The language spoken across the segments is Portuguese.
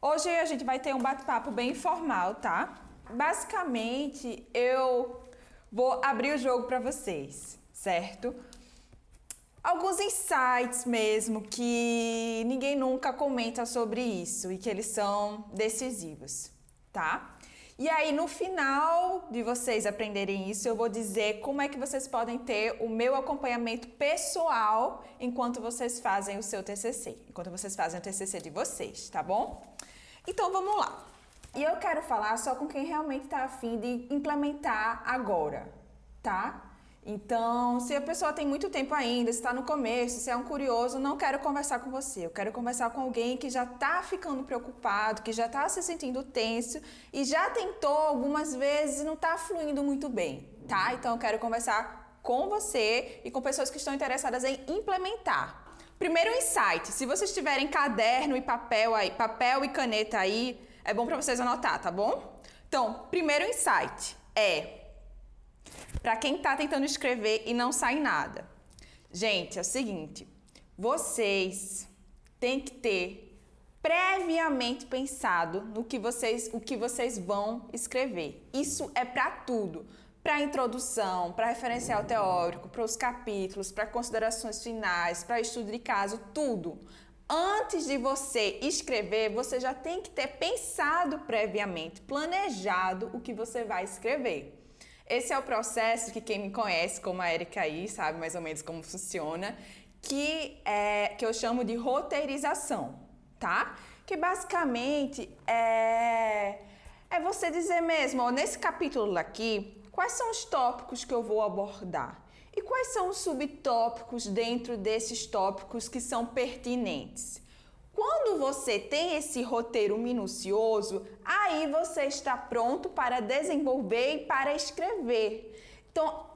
Hoje a gente vai ter um bate-papo bem informal, tá? Basicamente, eu vou abrir o jogo para vocês, certo? Alguns insights mesmo que ninguém nunca comenta sobre isso e que eles são decisivos, tá? E aí, no final de vocês aprenderem isso, eu vou dizer como é que vocês podem ter o meu acompanhamento pessoal enquanto vocês fazem o seu TCC, enquanto vocês fazem o TCC de vocês, tá bom? Então, vamos lá. E eu quero falar só com quem realmente está a fim de implementar agora, tá? Então, se a pessoa tem muito tempo ainda, se está no começo, se é um curioso, não quero conversar com você. Eu quero conversar com alguém que já está ficando preocupado, que já está se sentindo tenso e já tentou algumas vezes e não está fluindo muito bem, tá? Então, eu quero conversar com você e com pessoas que estão interessadas em implementar. Primeiro insight, se vocês tiverem caderno e papel aí, papel e caneta aí, é bom para vocês anotar, tá bom? Então, primeiro insight é para quem está tentando escrever e não sai nada. Gente, é o seguinte, vocês têm que ter previamente pensado no que vocês vão escrever. Isso é para tudo. Para introdução, para referencial teórico, para os capítulos, para considerações finais, para estudo de caso, tudo. Antes de você escrever, você já tem que ter pensado previamente, planejado o que você vai escrever. Esse é o processo que quem me conhece, como a Erika aí, sabe mais ou menos como funciona, que eu chamo de roteirização, tá? Que basicamente é você dizer mesmo, ó, nesse capítulo aqui, quais são os tópicos que eu vou abordar? E quais são os subtópicos dentro desses tópicos que são pertinentes? Quando você tem esse roteiro minucioso, aí você está pronto para desenvolver e para escrever. Então,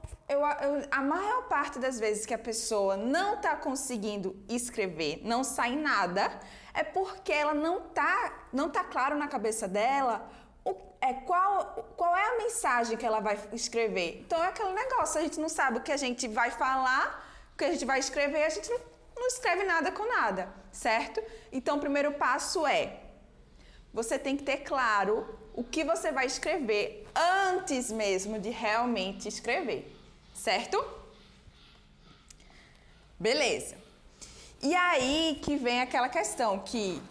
a maior parte das vezes que a pessoa não está conseguindo escrever, não sai nada, é porque ela não tá claro na cabeça dela qual é a mensagem que ela vai escrever. Então, é aquele negócio, a gente não sabe o que a gente vai falar, o que a gente vai escrever, a gente não escreve nada com nada, certo? Então, o primeiro passo é, você tem que ter claro o que você vai escrever antes mesmo de realmente escrever, certo? Beleza. E aí que vem aquela questão que,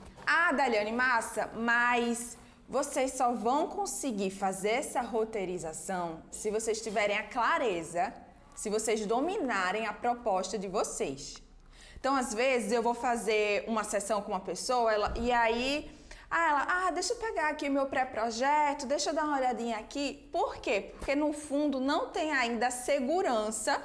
Daliane, massa, mas vocês só vão conseguir fazer essa roteirização se vocês tiverem a clareza, se vocês dominarem a proposta de vocês. Então, às vezes, eu vou fazer uma sessão com uma pessoa e aí deixa eu pegar aqui o meu pré-projeto, deixa eu dar uma olhadinha aqui. Por quê? Porque, no fundo, não tem ainda a segurança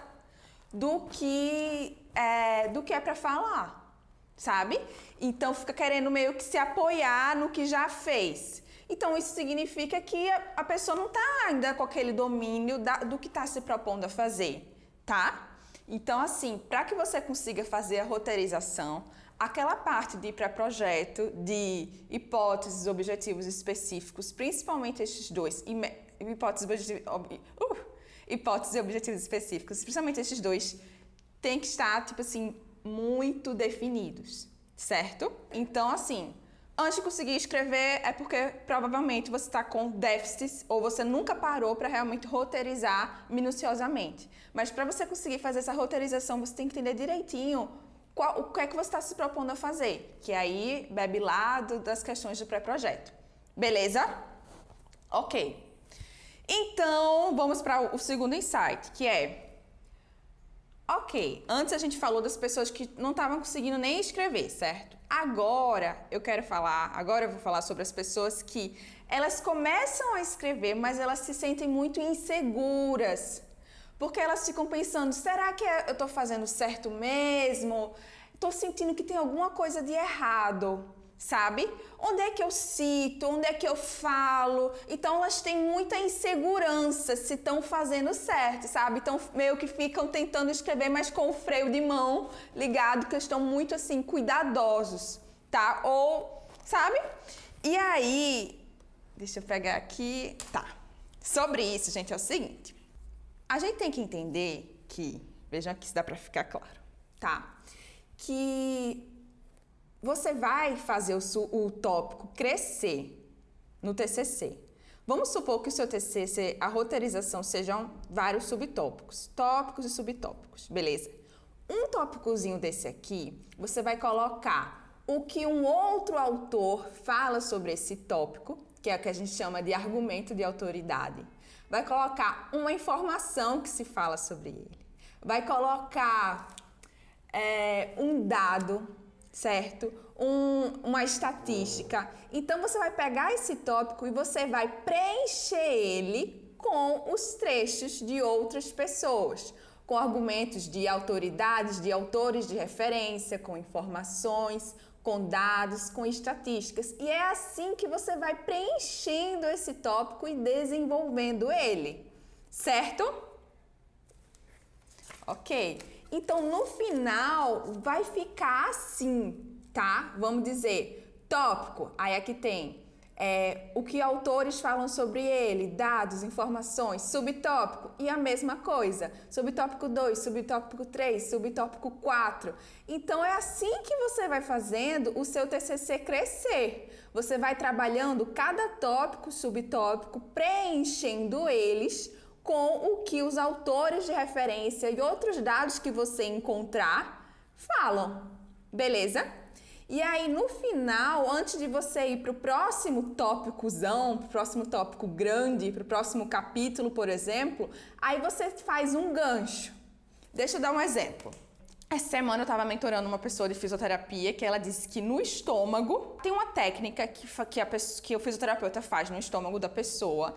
do que é para falar, sabe? Então, fica querendo meio que se apoiar no que já fez. Então, isso significa que a pessoa não está ainda com aquele domínio do que está se propondo a fazer, tá? Então, assim, para que você consiga fazer a roteirização, aquela parte de pré-projeto, de hipóteses, objetivos específicos, principalmente estes dois, hipóteses e objetivos específicos, principalmente estes dois, tem que estar, tipo assim, muito definidos, certo? Então, assim, antes de conseguir escrever é porque provavelmente você está com déficits ou você nunca parou para realmente roteirizar minuciosamente. Mas para você conseguir fazer essa roteirização, você tem que entender direitinho o que é que você está se propondo a fazer. Que aí bebe lá das questões do pré-projeto. Beleza? Ok. Então, vamos para o segundo insight, que é... Ok, antes a gente falou das pessoas que não estavam conseguindo nem escrever, certo? Agora eu vou falar sobre as pessoas que elas começam a escrever, mas elas se sentem muito inseguras. Porque elas ficam pensando, será que eu estou fazendo certo mesmo? Estou sentindo que tem alguma coisa de errado, sabe? Onde é que eu cito? Onde é que eu falo? Então elas têm muita insegurança se estão fazendo certo, sabe? Então meio que ficam tentando escrever, mas com o freio de mão ligado, que estão muito assim, cuidadosos, tá? Ou, sabe? E aí, deixa eu pegar aqui, tá. Sobre isso, gente, é o seguinte. A gente tem que entender que, vejam aqui se dá pra ficar claro, tá? Que você vai fazer o tópico crescer no TCC. Vamos supor que o seu TCC, a roteirização, sejam vários subtópicos, tópicos e subtópicos, beleza? Um tópicozinho desse aqui, você vai colocar o que um outro autor fala sobre esse tópico, que é o que a gente chama de argumento de autoridade. Vai colocar uma informação que se fala sobre ele. Vai colocar um dado, certo? Uma estatística. Então, você vai pegar esse tópico e você vai preencher ele com os trechos de outras pessoas, com argumentos de autoridades, de autores de referência, com informações, com dados, com estatísticas. E é assim que você vai preenchendo esse tópico e desenvolvendo ele, certo? Ok. Então, no final, vai ficar assim, tá? Vamos dizer, tópico, aí aqui tem o que autores falam sobre ele, dados, informações, subtópico, e a mesma coisa, subtópico 2, subtópico 3, subtópico 4. Então, é assim que você vai fazendo o seu TCC crescer. Você vai trabalhando cada tópico, subtópico, preenchendo eles com o que os autores de referência e outros dados que você encontrar falam, beleza? E aí, no final, antes de você ir para o próximo tópicozão, para o próximo tópico grande, para o próximo capítulo, por exemplo, aí você faz um gancho. Deixa eu dar um exemplo. Essa semana eu estava mentorando uma pessoa de fisioterapia que ela disse que no estômago tem uma técnica que o fisioterapeuta faz no estômago da pessoa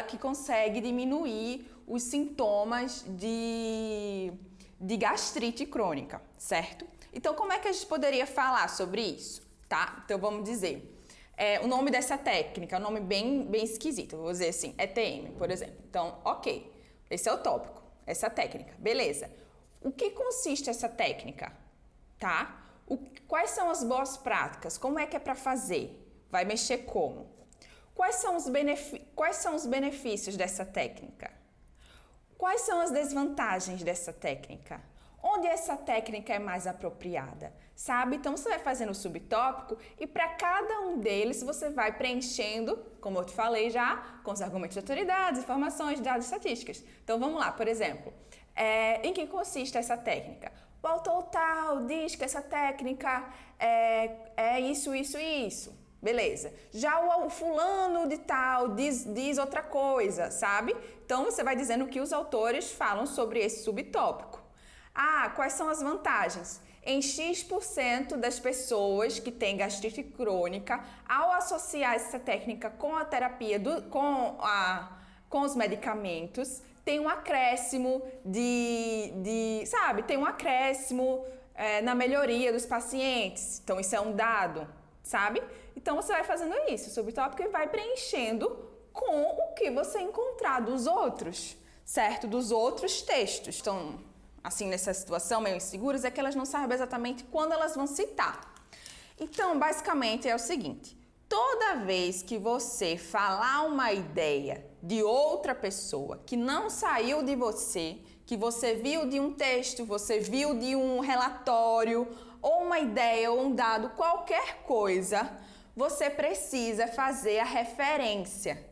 que consegue diminuir os sintomas de gastrite crônica, certo? Então, como é que a gente poderia falar sobre isso, tá? Então, vamos dizer, o nome dessa técnica é um nome bem esquisito, vou dizer assim, ETM, por exemplo. Então, ok, esse é o tópico, essa técnica, beleza. O que consiste essa técnica, tá? Quais são as boas práticas? Como é que é para fazer? Vai mexer como? Quais são os benefícios dessa técnica? Quais são as desvantagens dessa técnica? Onde essa técnica é mais apropriada, sabe? Então, você vai fazendo o subtópico e para cada um deles você vai preenchendo, como eu te falei já, com os argumentos de autoridades, informações, dados, estatísticas. Então, vamos lá, por exemplo, em que consiste essa técnica? O autor tal diz que essa técnica é isso, isso e isso. Beleza. Já o fulano de tal diz outra coisa, sabe? Então, você vai dizendo o que os autores falam sobre esse subtópico. Quais são as vantagens? Em X% das pessoas que têm gastrite crônica, ao associar essa técnica com a terapia, com os medicamentos, tem um acréscimo tem um acréscimo na melhoria dos pacientes. Então, isso é um dado, sabe? Então, você vai fazendo isso, subtópico, e vai preenchendo com o que você encontrar dos outros, certo? Dos outros textos. Então, assim, nessa situação meio inseguras, é que elas não sabem exatamente quando elas vão citar. Então, basicamente, é o seguinte. Toda vez que você falar uma ideia de outra pessoa que não saiu de você, que você viu de um texto, você viu de um relatório, ou uma ideia, ou um dado, qualquer coisa, você precisa fazer a referência.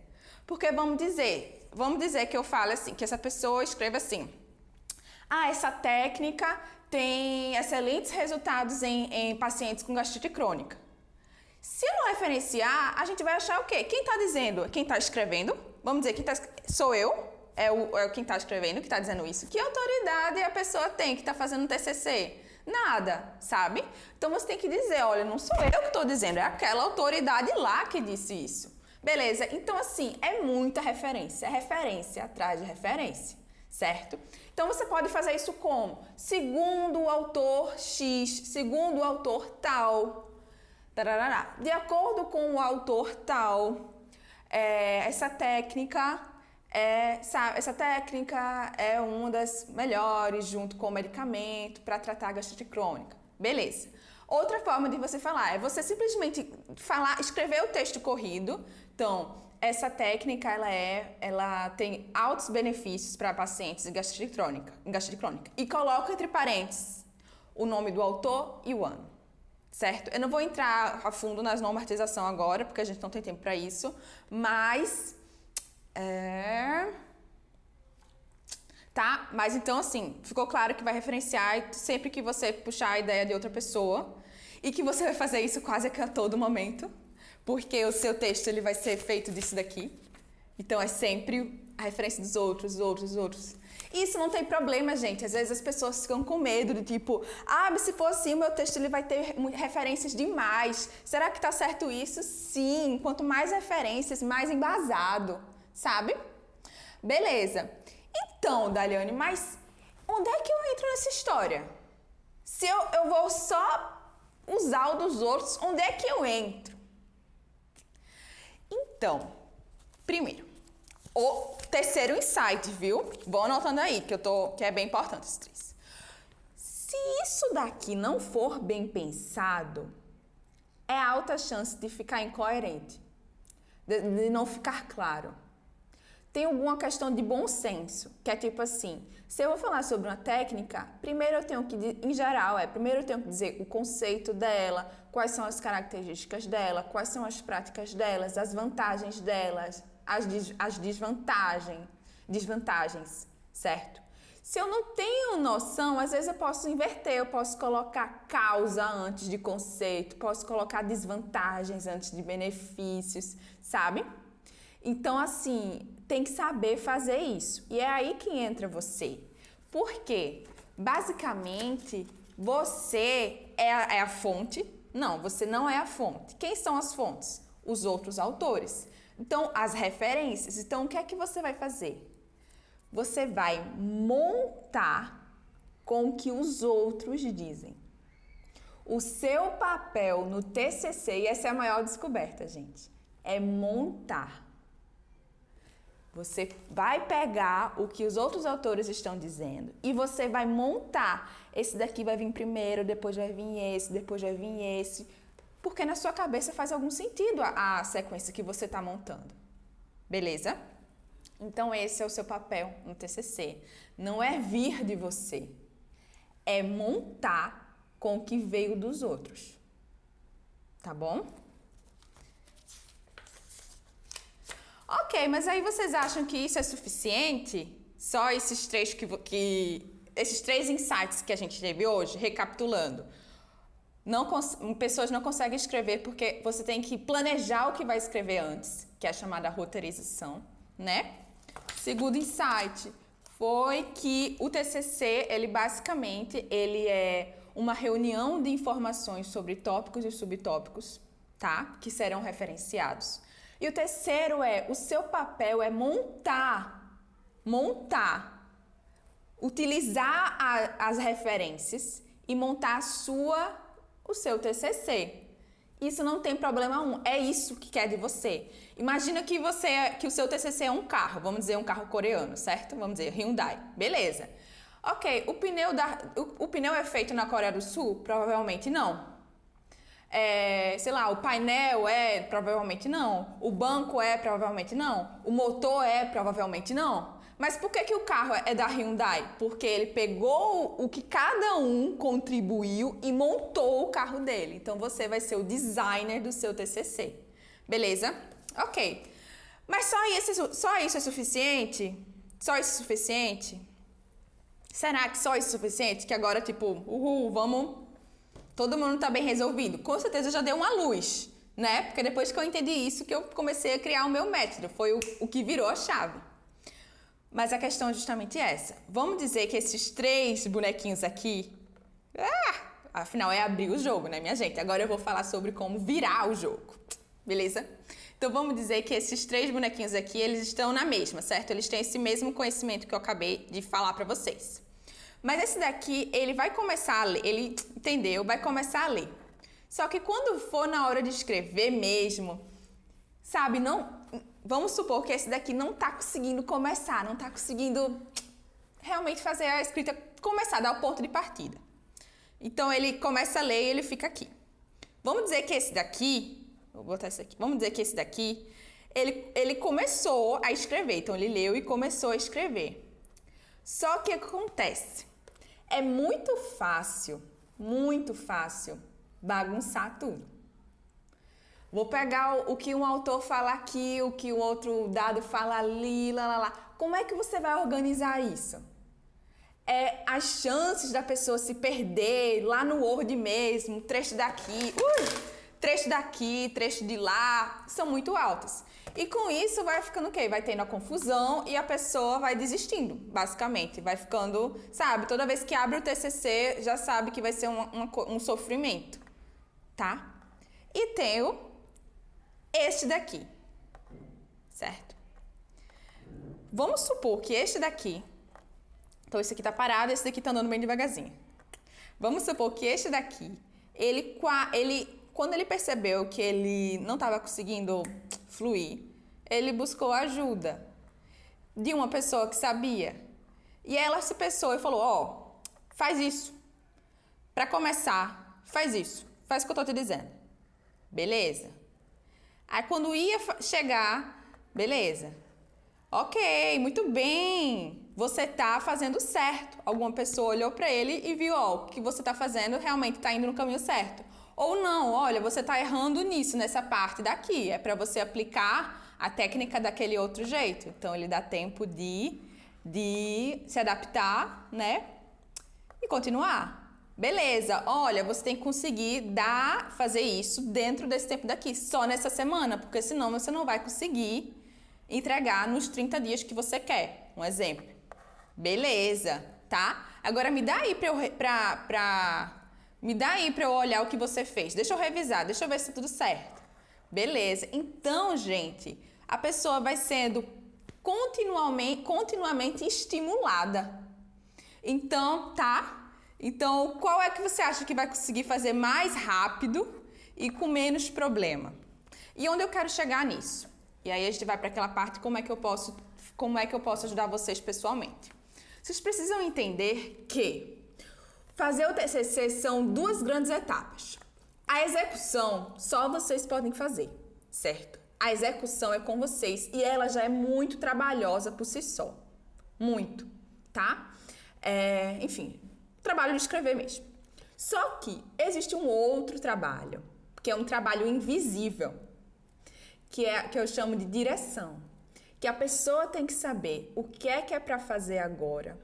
Porque vamos dizer que eu falo assim, que essa pessoa escreva assim: essa técnica tem excelentes resultados em pacientes com gastrite crônica. Se eu não referenciar, a gente vai achar o quê? Quem está dizendo? Quem está escrevendo? Vamos dizer, sou eu? Quem está escrevendo que está dizendo isso? Que autoridade a pessoa tem que está fazendo um TCC? Nada, sabe? Então, você tem que dizer, olha, não sou eu que estou dizendo, é aquela autoridade lá que disse isso. Beleza? Então, assim, é muita referência. É referência atrás de referência, certo? Então, você pode fazer isso como? Segundo o autor X, segundo o autor tal. Tarará. De acordo com o autor tal, essa técnica é uma das melhores junto com o medicamento para tratar a gastrite crônica. Beleza. Outra forma de você falar é você simplesmente escrever o texto corrido. Então, essa técnica ela tem altos benefícios para pacientes em gastrite crônica. E coloca entre parênteses o nome do autor e o ano. certo? Eu não vou entrar a fundo nas normatização agora, porque a gente não tem tempo para isso, mas... Tá? Mas então, assim, ficou claro que vai referenciar sempre que você puxar a ideia de outra pessoa e que você vai fazer isso quase que a todo momento, porque o seu texto ele vai ser feito disso daqui. Então, é sempre a referência dos outros. Isso não tem problema, gente. Às vezes as pessoas ficam com medo de tipo, mas se for assim, o meu texto ele vai ter referências demais. Será que tá certo isso? Sim. Quanto mais referências, mais embasado, sabe? Beleza. Então, Daliane, mas onde é que eu entro nessa história? Se eu vou só usar o dos outros, onde é que eu entro? Então, primeiro, o terceiro insight, viu? Vou anotando aí, que é bem importante esses três. Se isso daqui não for bem pensado, é alta chance de ficar incoerente, de não ficar claro. Tem alguma questão de bom senso, que é tipo assim, se eu vou falar sobre uma técnica, primeiro eu tenho que, em geral, primeiro eu tenho que dizer o conceito dela, quais são as características dela, quais são as práticas delas, as vantagens delas, as desvantagens, certo? Se eu não tenho noção, às vezes eu posso inverter, eu posso colocar causa antes de conceito, posso colocar desvantagens antes de benefícios, sabe? Então, assim, tem que saber fazer isso. E é aí que entra você. Por quê? Basicamente, você é a fonte. Não, você não é a fonte. Quem são as fontes? Os outros autores. Então, as referências. Então, o que é que você vai fazer? Você vai montar com o que os outros dizem. O seu papel no TCC, e essa é a maior descoberta, gente, é montar. Você vai pegar o que os outros autores estão dizendo e você vai montar. Esse daqui vai vir primeiro, depois vai vir esse, depois vai vir esse. Porque na sua cabeça faz algum sentido a sequência que você está montando. Beleza? Então esse é o seu papel no TCC. Não é vir de você. É montar com o que veio dos outros. Tá bom? Ok, mas aí vocês acham que isso é suficiente? Só esses três esses três insights que a gente teve hoje, recapitulando. Pessoas não conseguem escrever porque você tem que planejar o que vai escrever antes, que é a chamada roteirização, né? Segundo insight foi que o TCC, ele basicamente, ele é uma reunião de informações sobre tópicos e subtópicos, tá? Que serão referenciados. E o terceiro o seu papel é montar, utilizar as referências e montar o seu TCC. Isso não tem problema nenhum, é isso que quer de você. Imagina que o seu TCC é um carro, vamos dizer um carro coreano, certo? Vamos dizer Hyundai, beleza. Ok, o pneu é feito na Coreia do Sul? Provavelmente não. Sei lá, o painel provavelmente não. O banco provavelmente não. O motor provavelmente não. Mas por que o carro é da Hyundai? Porque ele pegou o que cada um contribuiu e montou o carro dele. Então você vai ser o designer do seu TCC. Beleza? Ok. Mas só isso é suficiente? Só isso é suficiente? Será que só isso é suficiente? Que agora, tipo, vamos... Todo mundo está bem resolvido. Com certeza já deu uma luz, né? Porque depois que eu entendi isso que eu comecei a criar o meu método. Foi o que virou a chave. Mas a questão é justamente essa. Vamos dizer que esses 3 bonequinhos aqui... afinal, é abrir o jogo, né, minha gente? Agora eu vou falar sobre como virar o jogo. Beleza? Então, vamos dizer que esses 3 bonequinhos aqui, eles estão na mesma, certo? Eles têm esse mesmo conhecimento que eu acabei de falar para vocês. Mas esse daqui, ele vai começar a ler, ele entendeu, vai começar a ler. Só que quando for na hora de escrever mesmo, sabe, vamos supor que esse daqui não tá conseguindo começar, não tá conseguindo realmente fazer a escrita começar, dar o ponto de partida. Então, ele começa a ler e ele fica aqui. Vamos dizer que esse daqui, vou botar esse aqui, vamos dizer que esse daqui, ele começou a escrever, então ele leu e começou a escrever. Só que o que acontece? É muito fácil bagunçar tudo. Vou pegar o que um autor fala aqui, o que o outro dado fala ali, lá. Como é que você vai organizar isso? As chances da pessoa se perder lá no Word mesmo, trecho daqui, trecho de lá, são muito altas. E com isso vai ficando o quê? Vai tendo a confusão e a pessoa vai desistindo, basicamente. Vai ficando, sabe, toda vez que abre o TCC, já sabe que vai ser um sofrimento, tá? E tenho este daqui, certo? Vamos supor que este daqui, então esse aqui tá parado, esse daqui tá andando bem devagarzinho. Vamos supor que este daqui, quando ele percebeu que ele não estava conseguindo fluir, ele buscou ajuda de uma pessoa que sabia. E essa pessoa falou, faz isso. Para começar, faz isso. Faz o que eu tô te dizendo. Beleza? Aí quando ia chegar, beleza. Ok, muito bem. Você tá fazendo certo. Alguma pessoa olhou para ele e viu, o que você tá fazendo realmente tá indo no caminho certo. Ou não, olha, você tá errando nisso, nessa parte daqui. É para você aplicar a técnica daquele outro jeito. Então, ele dá tempo de se adaptar, né? E continuar. Beleza, olha, você tem que conseguir fazer isso dentro desse tempo daqui, só nessa semana, porque senão você não vai conseguir entregar nos 30 dias que você quer. Um exemplo. Beleza, tá? Agora me dá aí pra eu olhar o que você fez. Deixa eu revisar, deixa eu ver se tá tudo certo. Beleza. Então, gente, a pessoa vai sendo continuamente estimulada. Então, tá? Então, qual é que você acha que vai conseguir fazer mais rápido e com menos problema? E onde eu quero chegar nisso? E aí a gente vai para aquela parte como é que eu posso ajudar vocês pessoalmente. Vocês precisam entender que fazer o TCC são duas grandes etapas. A execução só vocês podem fazer, certo? A execução é com vocês e ela já é muito trabalhosa por si só. Muito, tá? Enfim, trabalho de escrever mesmo. Só que existe um outro trabalho, que é um trabalho invisível, que eu chamo de direção. Que a pessoa tem que saber o que é para fazer agora,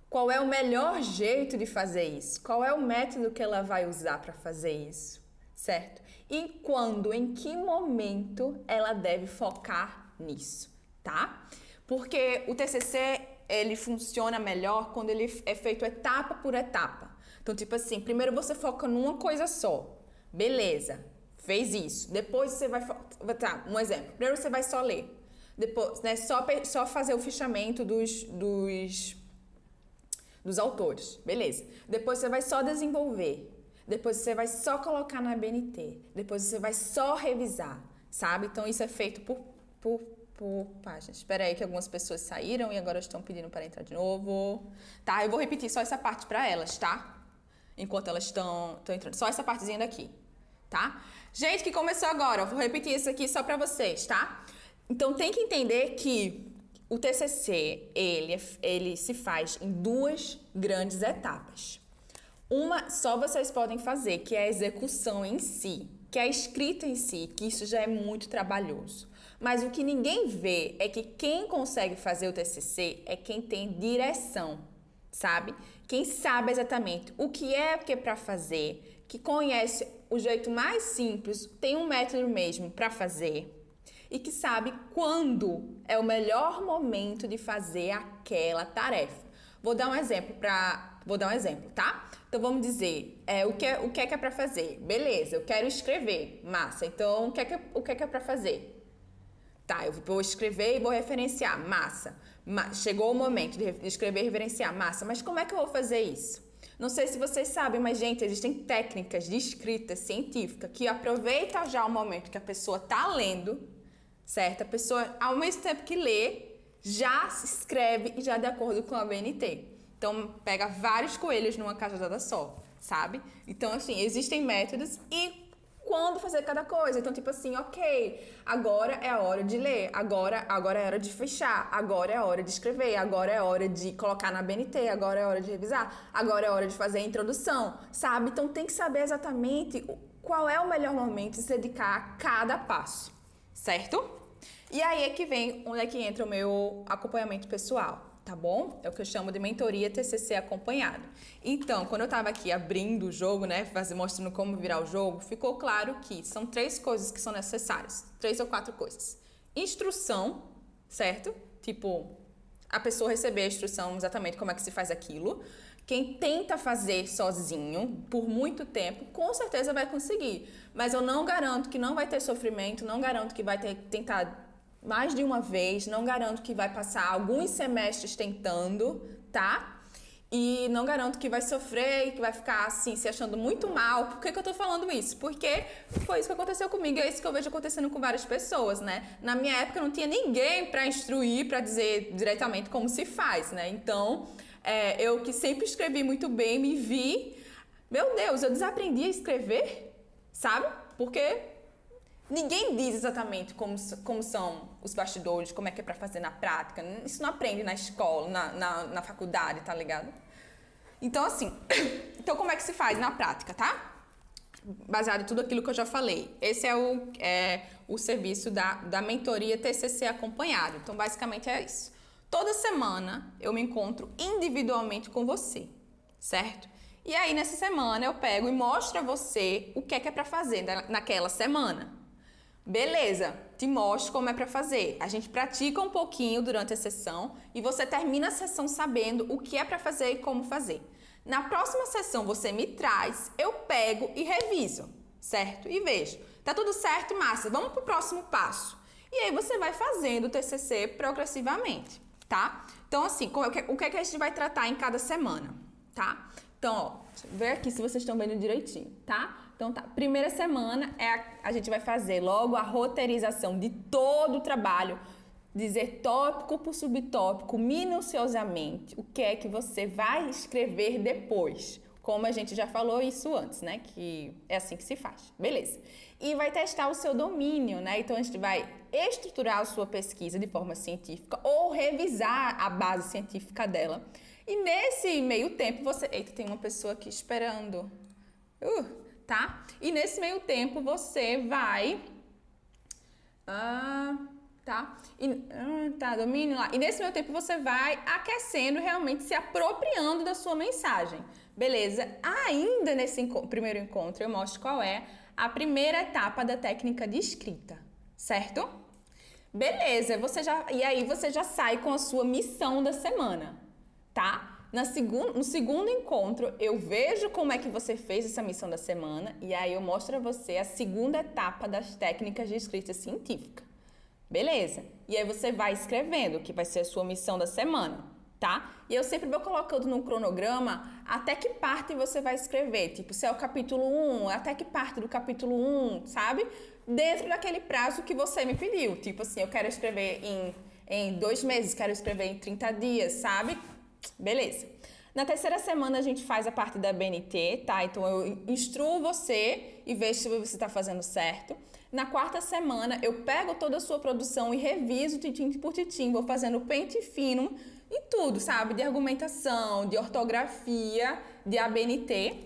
qual é o melhor jeito de fazer isso, qual é o método que ela vai usar para fazer isso, certo? E quando, em que momento ela deve focar nisso, tá? Porque o TCC, ele funciona melhor quando ele é feito etapa por etapa. Então, tipo assim, primeiro você foca numa coisa só. Beleza, fez isso. Depois você vai... Tá, um exemplo. Primeiro você vai só ler. Depois, né, só fazer o fichamento dos autores. Beleza. Depois você vai só desenvolver. Depois você vai só colocar na BNT. Depois você vai só revisar, sabe? Então, isso é feito por páginas. Espera aí que algumas pessoas saíram e agora estão pedindo para entrar de novo. Tá? Eu vou repetir só essa parte para elas, tá? Enquanto elas estão entrando. Só essa partezinha daqui, tá? Gente que começou agora, eu vou repetir isso aqui só para vocês, tá? Então, tem que entender que o TCC, ele se faz em duas grandes etapas. Uma só vocês podem fazer, que é a execução em si, que é a escrita em si, que isso já é muito trabalhoso. Mas o que ninguém vê é que quem consegue fazer o TCC é quem tem direção, sabe? Quem sabe exatamente o que é para fazer, que conhece o jeito mais simples, tem um método mesmo para fazer e que sabe quando é o melhor momento de fazer aquela tarefa. Vou dar um exemplo, tá? Então vamos dizer, o que é para fazer? Beleza, eu quero escrever, massa. Então o que é para fazer? Tá, eu vou escrever e vou referenciar, massa. Chegou o momento de escrever e referenciar, massa. Mas como é que eu vou fazer isso? Não sei se vocês sabem, mas, gente, existem técnicas de escrita científica que aproveita já o momento que a pessoa tá lendo, certo? A pessoa, ao mesmo tempo que lê, já se escreve e já de acordo com a BNT. Então, pega vários coelhos numa cajadada só, sabe? Então, assim, existem métodos e quando fazer cada coisa. Então, tipo assim, ok, agora é a hora de ler, agora é a hora de fechar, agora é a hora de escrever, agora é a hora de colocar na BNT, agora é a hora de revisar, agora é a hora de fazer a introdução, sabe? Então, tem que saber exatamente qual é o melhor momento de se dedicar a cada passo, certo? E aí é que vem onde é que entra o meu acompanhamento pessoal. Tá bom? É o que eu chamo de mentoria TCC acompanhado. Então, quando eu tava aqui abrindo o jogo, né, mostrando como virar o jogo, ficou claro que são 3 coisas que são necessárias. 3 ou 4 coisas. Instrução, certo? Tipo, a pessoa receber a instrução exatamente como é que se faz aquilo. Quem tenta fazer sozinho por muito tempo, com certeza vai conseguir. Mas eu não garanto que não vai ter sofrimento, não garanto que vai ter que tentar mais de uma vez, não garanto que vai passar alguns semestres tentando, tá? E não garanto que vai sofrer e que vai ficar assim, se achando muito mal. Por que eu tô falando isso? Porque foi isso que aconteceu comigo, é isso que eu vejo acontecendo com várias pessoas, né? Na minha época não tinha ninguém pra instruir, pra dizer diretamente como se faz, né? Então, eu que sempre escrevi muito bem, me vi, meu Deus, eu desaprendi a escrever, sabe? Porque ninguém diz exatamente como são os bastidores, como é que é pra fazer na prática. Isso não aprende na escola, na faculdade, tá ligado? Então, assim, então como é que se faz na prática, tá? Baseado em tudo aquilo que eu já falei. Esse é o serviço da mentoria TCC acompanhado. Então, basicamente é isso. Toda semana eu me encontro individualmente com você, certo? E aí, nessa semana, eu pego e mostro a você o que é pra fazer naquela semana. Beleza, te mostro como é pra fazer. A gente pratica um pouquinho durante a sessão e você termina a sessão sabendo o que é pra fazer e como fazer. Na próxima sessão você me traz, eu pego e reviso, certo? E vejo, tá tudo certo, massa, vamos pro próximo passo. E aí você vai fazendo o TCC progressivamente, tá? Então assim, o que é que a gente vai tratar em cada semana, tá? Então, ó, deixa eu ver aqui se vocês estão vendo direitinho, tá? Então tá, primeira semana a gente vai fazer logo a roteirização de todo o trabalho, dizer tópico por subtópico, minuciosamente, o que é que você vai escrever depois. Como a gente já falou isso antes, né? Que é assim que se faz. Beleza. E vai testar o seu domínio, né? Então a gente vai estruturar a sua pesquisa de forma científica ou revisar a base científica dela. E nesse meio tempo você... Eita, tem uma pessoa aqui esperando. Tá? E nesse meio tempo você vai... domínio lá. E nesse meio tempo você vai aquecendo, realmente se apropriando da sua mensagem. Beleza? Ainda nesse primeiro encontro eu mostro qual é a primeira etapa da técnica de escrita, certo? Beleza, e aí você já sai com a sua missão da semana, tá? No segundo encontro, eu vejo como é que você fez essa missão da semana e aí eu mostro a você a segunda etapa das técnicas de escrita científica. Beleza? E aí você vai escrevendo, que vai ser a sua missão da semana, tá? E eu sempre vou colocando no cronograma até que parte você vai escrever. Tipo, se é o capítulo 1, até que parte do capítulo 1, sabe? Dentro daquele prazo que você me pediu. Tipo assim, eu quero escrever em 2 meses, quero escrever em 30 dias, sabe? Beleza. Na terceira semana a gente faz a parte da BNT, tá? Então eu instruo você e vejo se você está fazendo certo. Na quarta semana eu pego toda a sua produção e reviso titim por titim, vou fazendo pente fino em tudo, sabe? De argumentação, de ortografia, de ABNT,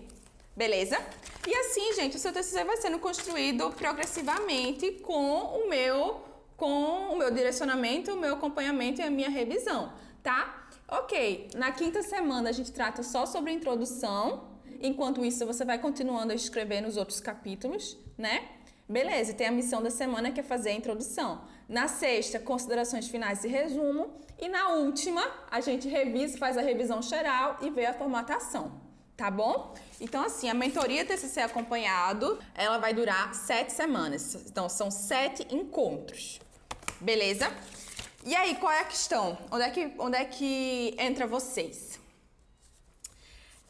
beleza? E assim, gente, o seu TCC vai sendo construído progressivamente com o meu direcionamento, o meu acompanhamento e a minha revisão, tá? Ok, na quinta semana a gente trata só sobre a introdução, enquanto isso você vai continuando a escrever nos outros capítulos, né? Beleza, tem a missão da semana que é fazer a introdução. Na sexta, considerações finais e resumo. E na última, a gente revisa, faz a revisão geral e vê a formatação, tá bom? Então assim, a mentoria TCC acompanhado, ela vai durar 7 semanas. Então são 7 encontros, beleza? E aí, qual é a questão? Onde é que entra vocês?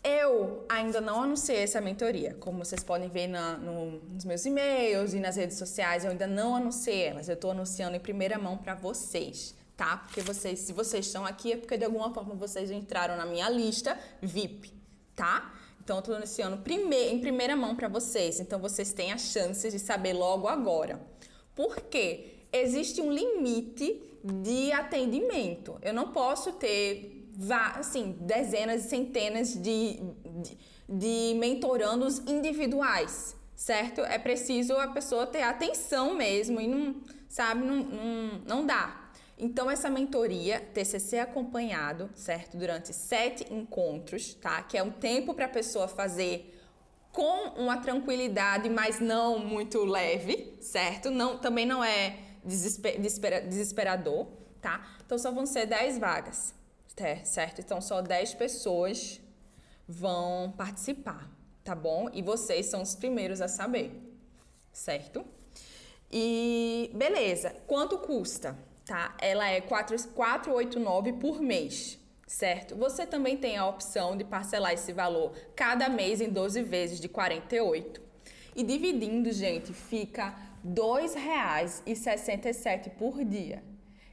Eu ainda não anunciei essa mentoria. Como vocês podem ver nos meus e-mails e nas redes sociais, eu ainda não anunciei elas. Eu estou anunciando em primeira mão para vocês, tá? Porque se vocês estão aqui é porque de alguma forma vocês entraram na minha lista VIP, tá? Então, eu estou iniciando em primeira mão para vocês. Então, vocês têm a chance de saber logo agora. Por quê? Existe um limite de atendimento. Eu não posso ter, assim, dezenas e centenas de mentorandos individuais, certo? É preciso a pessoa ter atenção mesmo e não dá. Então, essa mentoria, TCC acompanhado, certo? Durante 7 encontros, tá? Que é um tempo para a pessoa fazer com uma tranquilidade, mas não muito leve, certo? Também não é desesperador, tá? Então, só vão ser 10 vagas, certo? Então, só 10 pessoas vão participar, tá bom? E vocês são os primeiros a saber, certo? E beleza, quanto custa? Tá? Ela é 489 por mês, certo? Você também tem a opção de parcelar esse valor cada mês em 12 vezes de 48. E dividindo, gente, fica R$ 2,67 por dia.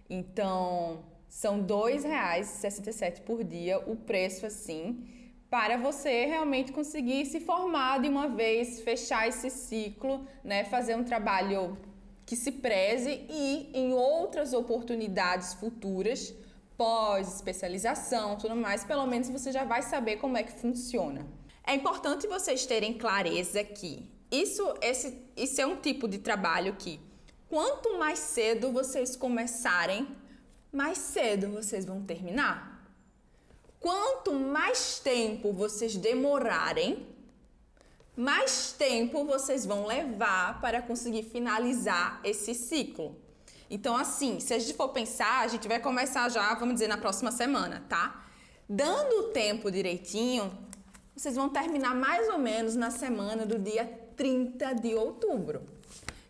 Então, são R$ 2,67 por dia o preço assim, para você realmente conseguir se formar de uma vez, fechar esse ciclo, né? Fazer um trabalho que se preze e em outras oportunidades futuras, pós-especialização, tudo mais, pelo menos você já vai saber como é que funciona. É importante vocês terem clareza que isso é um tipo de trabalho que quanto mais cedo vocês começarem, mais cedo vocês vão terminar. Quanto mais tempo vocês demorarem, mais tempo vocês vão levar para conseguir finalizar esse ciclo. Então, assim, se a gente for pensar, a gente vai começar já, vamos dizer, na próxima semana, tá? Dando o tempo direitinho, vocês vão terminar mais ou menos na semana do dia 30 de outubro.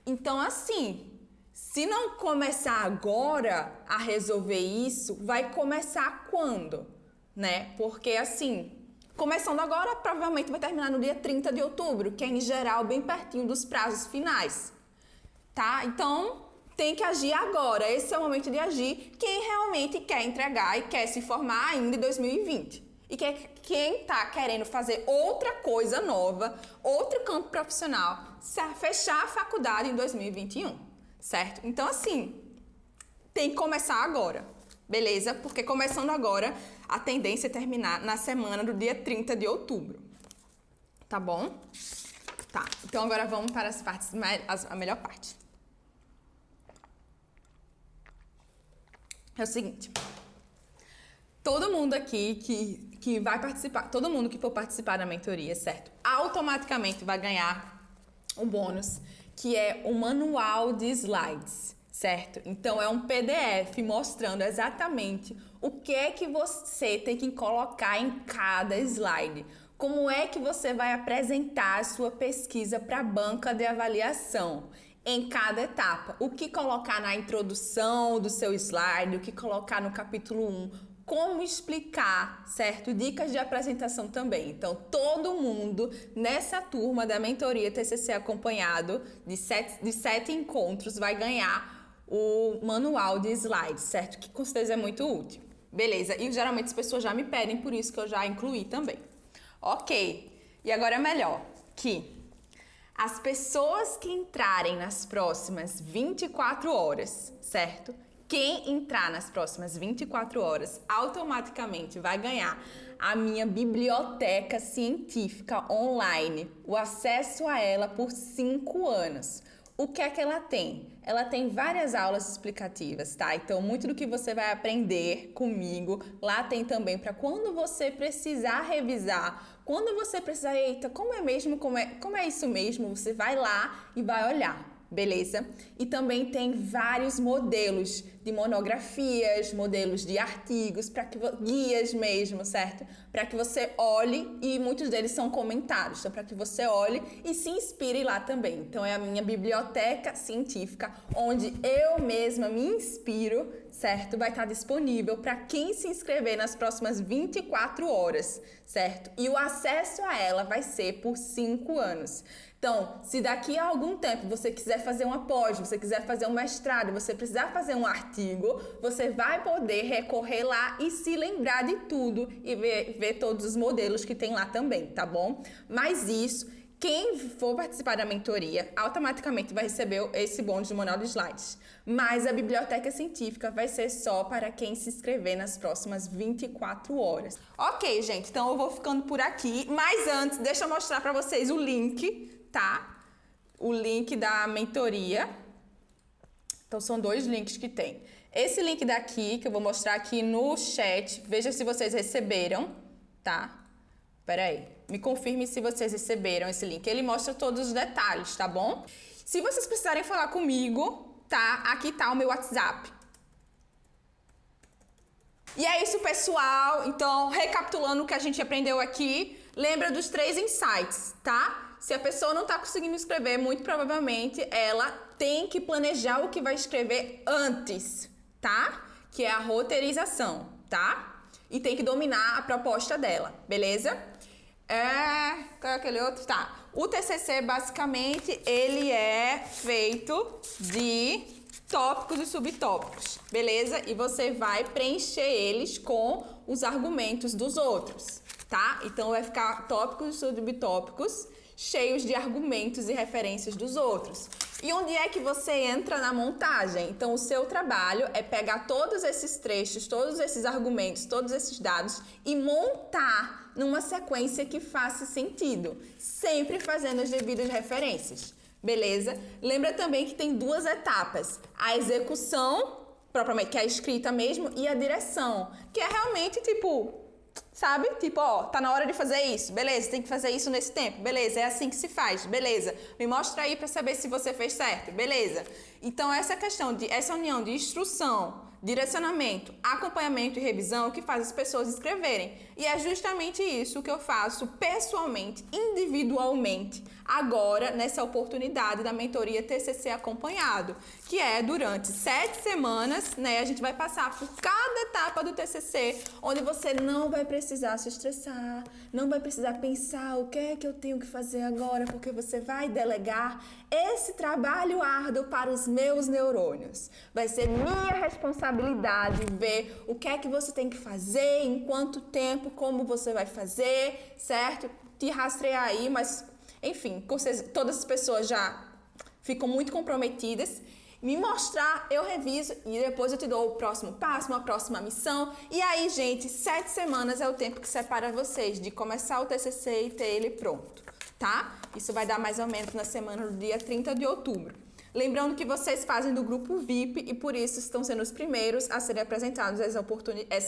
Então, assim, se não começar agora a resolver isso, vai começar quando? Né? Porque, assim, começando agora, provavelmente vai terminar no dia 30 de outubro, que é, em geral, bem pertinho dos prazos finais, tá? Então, tem que agir agora. Esse é o momento de agir. Quem realmente quer entregar e quer se formar ainda em 2020. E quem está querendo fazer outra coisa nova, outro campo profissional, fechar a faculdade em 2021, certo? Então, assim, tem que começar agora, beleza? Porque começando agora, a tendência é terminar na semana do dia 30 de outubro, tá bom? Tá, então agora vamos para as partes, a melhor parte. É o seguinte, todo mundo aqui que vai participar, todo mundo que for participar da mentoria, certo? Automaticamente vai ganhar um bônus, que é o manual de slides, certo? Então, é um PDF mostrando exatamente o que é que você tem que colocar em cada slide. Como é que você vai apresentar a sua pesquisa para a banca de avaliação em cada etapa. O que colocar na introdução do seu slide, o que colocar no capítulo 1, como explicar, certo? Dicas de apresentação também. Então, todo mundo nessa turma da mentoria TCC acompanhado de 7 encontros vai ganhar o manual de slides, certo? Que com certeza é muito útil. Beleza, e geralmente as pessoas já me pedem, por isso que eu já incluí também. Ok, e agora é melhor que as pessoas que entrarem nas próximas 24 horas, certo? Quem entrar nas próximas 24 horas automaticamente vai ganhar a minha biblioteca científica online, o acesso a ela por 5 anos. O que é que ela tem? Ela tem várias aulas explicativas, tá? Então, muito do que você vai aprender comigo, lá tem também para quando você precisar revisar, quando você precisar, eita, como é isso mesmo? Você vai lá e vai olhar. Beleza? E também tem vários modelos de monografias, modelos de artigos, guias mesmo, certo? Para que você olhe, e muitos deles são comentários, então para que você olhe e se inspire lá também. Então é a minha biblioteca científica, onde eu mesma me inspiro, certo? Vai estar disponível para quem se inscrever nas próximas 24 horas, certo? E o acesso a ela vai ser por 5 anos. Então, se daqui a algum tempo você quiser fazer uma pós, você quiser fazer um mestrado, você precisar fazer um artigo, você vai poder recorrer lá e se lembrar de tudo e ver todos os modelos que tem lá também, tá bom? Mas isso, quem for participar da mentoria, automaticamente vai receber esse bônus do manual de slides. Mas a biblioteca científica vai ser só para quem se inscrever nas próximas 24 horas. Ok, gente, então eu vou ficando por aqui. Mas antes, deixa eu mostrar para vocês o link, tá? O link da mentoria. Então, são 2 links que tem. Esse link daqui, que eu vou mostrar aqui no chat, veja se vocês receberam, tá? Pera aí, me confirme se vocês receberam esse link. Ele mostra todos os detalhes, tá bom? Se vocês precisarem falar comigo, tá? Aqui tá o meu WhatsApp. E é isso, pessoal. Então, recapitulando o que a gente aprendeu aqui, lembra dos 3 insights, tá? Se a pessoa não tá conseguindo escrever, muito provavelmente ela tem que planejar o que vai escrever antes, tá? Que é a roteirização, tá? E tem que dominar a proposta dela, beleza? Qual é aquele outro? Tá. O TCC, basicamente, ele é feito de tópicos e subtópicos, beleza? E você vai preencher eles com os argumentos dos outros, tá? Então, vai ficar tópicos e subtópicos cheios de argumentos e referências dos outros. E onde é que você entra na montagem? Então, o seu trabalho é pegar todos esses trechos, todos esses argumentos, todos esses dados e montar numa sequência que faça sentido, sempre fazendo as devidas referências, beleza? Lembra também que tem 2 etapas, a execução, propriamente, que é a escrita mesmo, e a direção, que é realmente tipo... Sabe? Tipo, ó, tá na hora de fazer isso. Beleza, tem que fazer isso nesse tempo. Beleza, é assim que se faz. Beleza. Me mostra aí para saber se você fez certo. Beleza. Então, essa união de instrução, direcionamento, acompanhamento e revisão que faz as pessoas escreverem. E é justamente isso que eu faço pessoalmente, individualmente, agora nessa oportunidade da mentoria TCC acompanhado, que é durante 7 semanas, né? A gente vai passar por cada etapa do TCC, onde você não vai precisar se estressar, não vai precisar pensar o que é que eu tenho que fazer agora, porque você vai delegar esse trabalho árduo para os meus neurônios. Vai ser minha responsabilidade ver o que é que você tem que fazer, em quanto tempo, como você vai fazer, certo? Te rastrear aí, mas, enfim, todas as pessoas já ficam muito comprometidas. Me mostrar, eu reviso e depois eu te dou o próximo passo, uma próxima missão. E aí, gente, 7 semanas é o tempo que separa vocês de começar o TCC e ter ele pronto, tá? Isso vai dar mais ou menos na semana do dia 30 de outubro. Lembrando que vocês fazem do grupo VIP e por isso estão sendo os primeiros a serem apresentados essa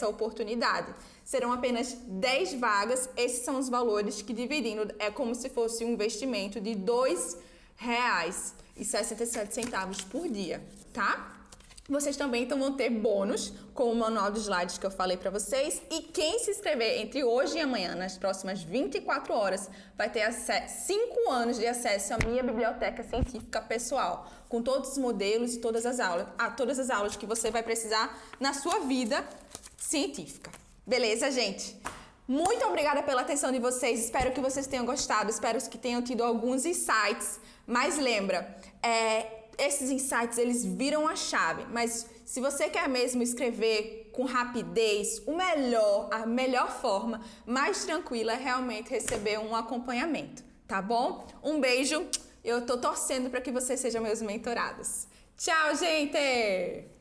oportunidade. Serão apenas 10 vagas, esses são os valores que dividindo é como se fosse um investimento de R$2,67 por dia, tá? Vocês também então vão ter bônus com o manual de slides que eu falei para vocês. E quem se inscrever entre hoje e amanhã, nas próximas 24 horas, vai ter 5 anos de acesso à minha biblioteca científica pessoal, com todos os modelos e todas as aulas que você vai precisar na sua vida científica. Beleza, gente? Muito obrigada pela atenção de vocês. Espero que vocês tenham gostado. Espero que tenham tido alguns insights. Mas lembra, esses insights, eles viram a chave, mas se você quer mesmo escrever com rapidez, a melhor forma, mais tranquila, é realmente receber um acompanhamento, tá bom? Um beijo, eu tô torcendo para que vocês sejam meus mentorados. Tchau, gente!